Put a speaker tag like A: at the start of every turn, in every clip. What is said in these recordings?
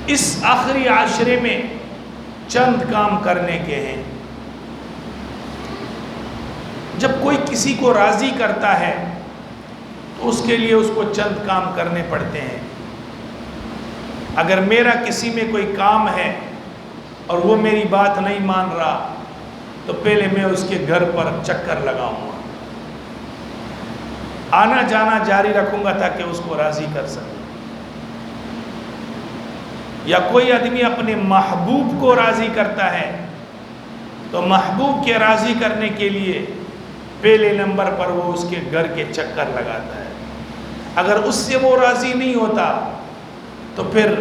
A: اس آخری عاشرے میں چند کام کرنے کے ہیں۔ جب کوئی کسی کو راضی کرتا ہے تو اس کے لیے اس کو چند کام کرنے پڑتے ہیں۔ اگر میرا کسی میں کوئی کام ہے اور وہ میری بات نہیں مان رہا تو پہلے میں اس کے گھر پر چکر لگاؤں گا، آنا جانا جاری رکھوں گا تاکہ اس کو راضی کر سکوں۔ یا کوئی آدمی اپنے محبوب کو راضی کرتا ہے تو محبوب کے راضی کرنے کے لیے پہلے نمبر پر وہ اس کے گھر کے چکر لگاتا ہے۔ اگر اس سے وہ راضی نہیں ہوتا تو پھر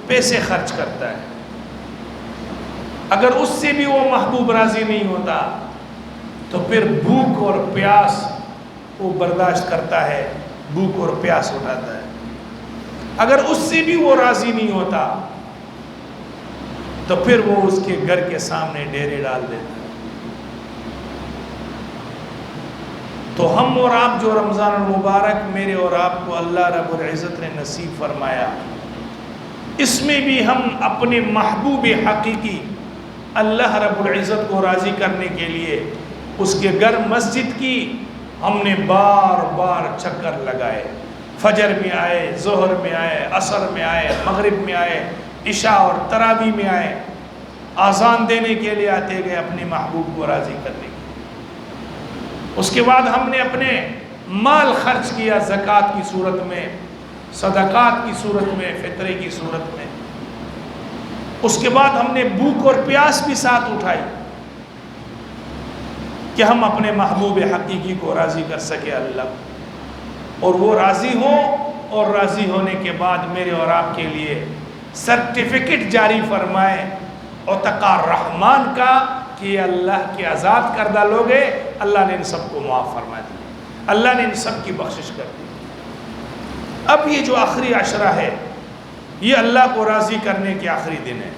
A: پیسے خرچ کرتا ہے۔ اگر اس سے بھی وہ محبوب راضی نہیں ہوتا تو پھر بھوک اور پیاس وہ برداشت کرتا ہے، بھوک اور پیاس اٹھاتا ہے۔ اگر اس سے بھی وہ راضی نہیں ہوتا تو پھر وہ اس کے گھر کے سامنے ڈیرے ڈال دیتا ہے۔ تو ہم اور آپ جو رمضان المبارک میرے اور آپ کو اللہ رب العزت نے نصیب فرمایا، اس میں بھی ہم اپنے محبوب حقیقی اللہ رب العزت کو راضی کرنے کے لیے اس کے گھر مسجد کی ہم نے بار بار چکر لگائے۔ فجر میں آئے، ظہر میں آئے، عصر میں آئے، مغرب میں آئے، عشاء اور تراویح میں آئے، آذان دینے کے لیے آتے گئے اپنے محبوب کو راضی کرنے کے لیے۔ اس کے بعد ہم نے اپنے مال خرچ کیا زکوٰۃ کی صورت میں، صدقات کی صورت میں، فطرے کی صورت میں۔ اس کے بعد ہم نے بھوک اور پیاس بھی ساتھ اٹھائی کہ ہم اپنے محبوب حقیقی کو راضی کر سکے اللہ، اور وہ راضی ہو، اور راضی ہونے کے بعد میرے اور آپ کے لیے سرٹیفکیٹ جاری فرمائے عتقاء الرحمن کا کہ یہ اللہ کے آزاد کردہ لوگ ہیں، اللہ نے ان سب کو معاف فرما دیا، اللہ نے ان سب کی بخشش کر دی۔ اب یہ جو آخری عشرہ ہے یہ اللہ کو راضی کرنے کے آخری دن ہے۔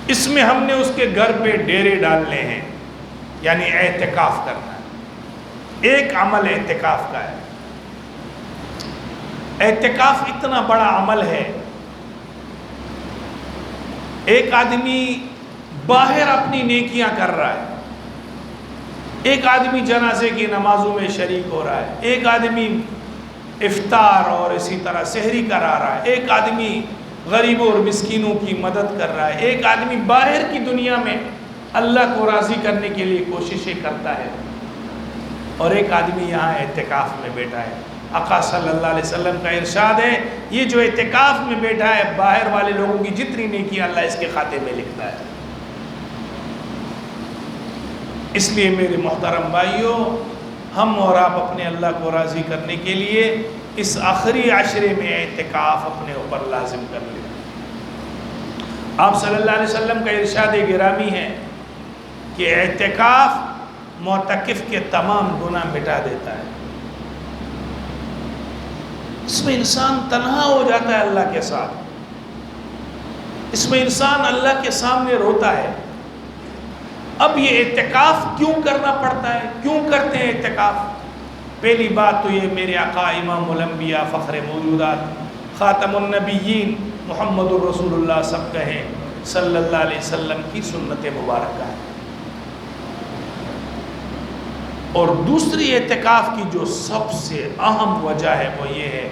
A: اس میں ہم نے اس کے گھر پہ ڈیرے ڈالنے ہیں، یعنی اعتکاف کرنا ہے۔ ایک عمل اعتکاف کا ہے۔ اعتکاف اتنا بڑا عمل ہے، ایک آدمی باہر اپنی نیکیاں کر رہا ہے، ایک آدمی جنازے کی نمازوں میں شریک ہو رہا ہے، ایک آدمی افطار اور اسی طرح سحری کرا رہا ہے، ایک آدمی غریبوں اور مسکینوں کی مدد کر رہا ہے، ایک آدمی باہر کی دنیا میں اللہ کو راضی کرنے کے لیے کوششیں کرتا ہے، اور ایک آدمی یہاں اعتکاف میں بیٹھا ہے۔ آقا صلی اللہ علیہ وسلم کا ارشاد ہے، یہ جو اعتکاف میں بیٹھا ہے باہر والے لوگوں کی جتنی نیکیاں اللہ اس کے کھاتے میں لکھتا ہے۔ اس لیے میرے محترم بھائیوں، ہم اور آپ اپنے اللہ کو راضی کرنے کے لیے اس آخری عشرے میں اعتکاف اپنے اوپر لازم کر لیں۔ آپ صلی اللہ علیہ وسلم کا ارشاد گرامی ہے کہ اعتکاف معتکف کے تمام گناہ مٹا دیتا ہے۔ اس میں انسان تنہا ہو جاتا ہے اللہ کے ساتھ، اس میں انسان اللہ کے سامنے روتا ہے۔ اب یہ اعتکاف کیوں کرنا پڑتا ہے، کیوں کرتے ہیں اعتکاف؟ پہلی بات تو یہ میرے آقا امام الانبیاء فخر موجودات خاتم النبیین محمد الرسول اللہ سب کہیں صلی اللہ علیہ وسلم کی سنت مبارکہ ہے۔ اور دوسری اعتکاف کی جو سب سے اہم وجہ ہے وہ یہ ہے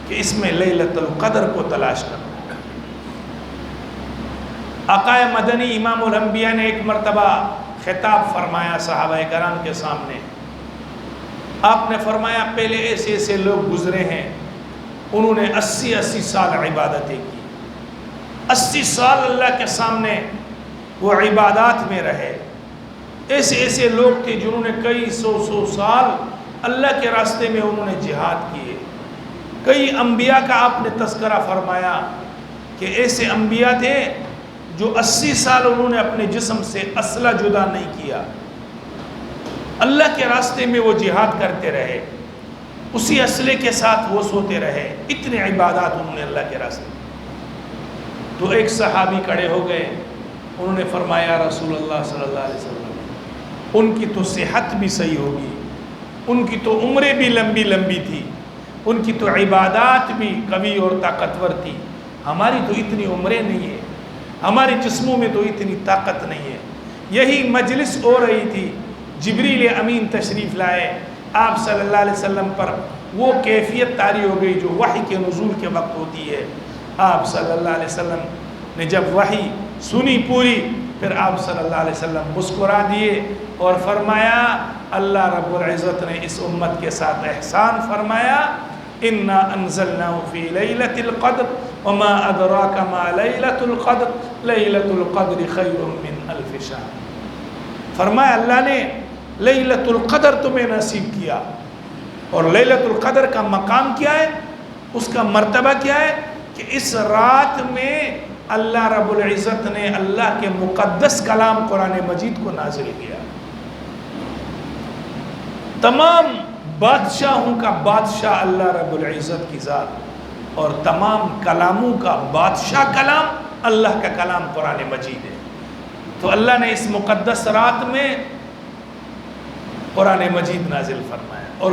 A: کہ اس میں لیلۃ القدر کو تلاش کرنا۔ آقا مدنی امام الانبیاء نے ایک مرتبہ خطاب فرمایا صحابہ کرام کے سامنے۔ آپ نے فرمایا پہلے ایسے ایسے لوگ گزرے ہیں، انہوں نے 80 سال عبادتیں کی، 80 سال اللہ کے سامنے وہ عبادات میں رہے۔ ایسے ایسے لوگ تھے جنہوں نے کئی سو سال اللہ کے راستے میں انہوں نے جہاد کیے۔ کئی انبیاء کا آپ نے تذکرہ فرمایا کہ ایسے انبیاء تھے جو 80 سال انہوں نے اپنے جسم سے اسلحہ جدا نہیں کیا، اللہ کے راستے میں وہ جہاد کرتے رہے، اسی اسلحے کے ساتھ وہ سوتے رہے، اتنے عبادات انہوں نے اللہ کے راستے میں۔ تو ایک صحابی کھڑے ہو گئے، انہوں نے فرمایا رسول اللہ صلی اللہ علیہ وسلم ان کی تو صحت بھی صحیح ہوگی، ان کی تو عمریں بھی لمبی لمبی تھی، ان کی تو عبادات بھی قوی اور طاقتور تھی، ہماری تو اتنی عمریں نہیں ہیں، ہمارے جسموں میں تو اتنی طاقت نہیں ہے۔ یہی مجلس ہو رہی تھی، جبریل امین تشریف لائے، آپ صلی اللہ علیہ وسلم پر وہ کیفیت طاری ہو گئی جو وحی کے نزول کے وقت ہوتی ہے۔ آپ صلی اللہ علیہ وسلم نے جب وحی سنی پوری، پھر آپ صلی اللہ علیہ وسلم مسکرا دیے اور فرمایا اللہ رب العزت نے اس امت کے ساتھ احسان فرمایا، اِنَّا أَنزَلْنَاهُ فِي لَيْلَةِ الْقَدْرِ وَمَا أَدْرَاكَ مَا لَيْلَةُ الْقَدْرِ لَيْلَةُ الْقَدْرِ خَيْرٌ مِّنْ أَلْفِ شَهْرٍ۔ فرمایا اللہ نے لیلۃ القدر تمہیں نصیب کیا، اور لیلۃ القدر کا مقام کیا ہے، اس کا مرتبہ کیا ہے کہ اس رات میں اللہ رب العزت نے اللہ کے مقدس کلام قرآن مجید کو نازل کیا۔ تمام بادشاہوں کا بادشاہ اللہ رب العزت کی ذات، اور تمام کلاموں کا بادشاہ کلام اللہ کا کلام قرآن مجید ہے۔ تو اللہ نے اس مقدس رات میں قرآن مجید نازل فرمایا۔ اور